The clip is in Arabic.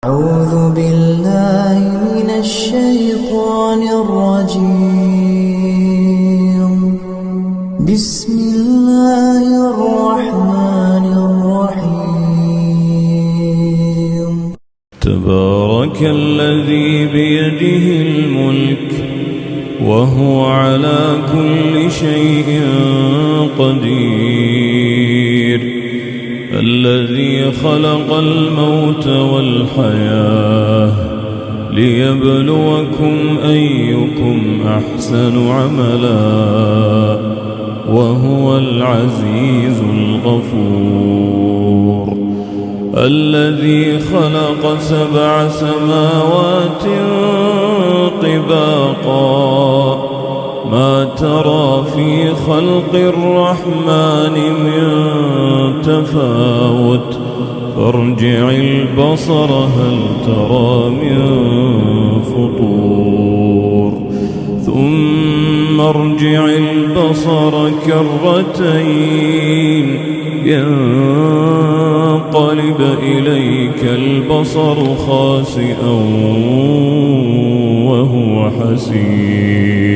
أعوذ بالله من الشيطان الرجيم. بسم الله الرحمن الرحيم. تبارك الذي بيده الملك وهو على كل شيء قدير، الذي خلق الموت والحياة ليبلوكم أيكم أحسن عملا، وهو العزيز الغفور. الذي خلق 7 سماوات طباقا، ما ترى في خلق الرحمن من تفاوت، فارجع البصر هل ترى من فطور، ثم ارجع البصر كرتين ينقلب إليك البصر خاسئا وهو حسير.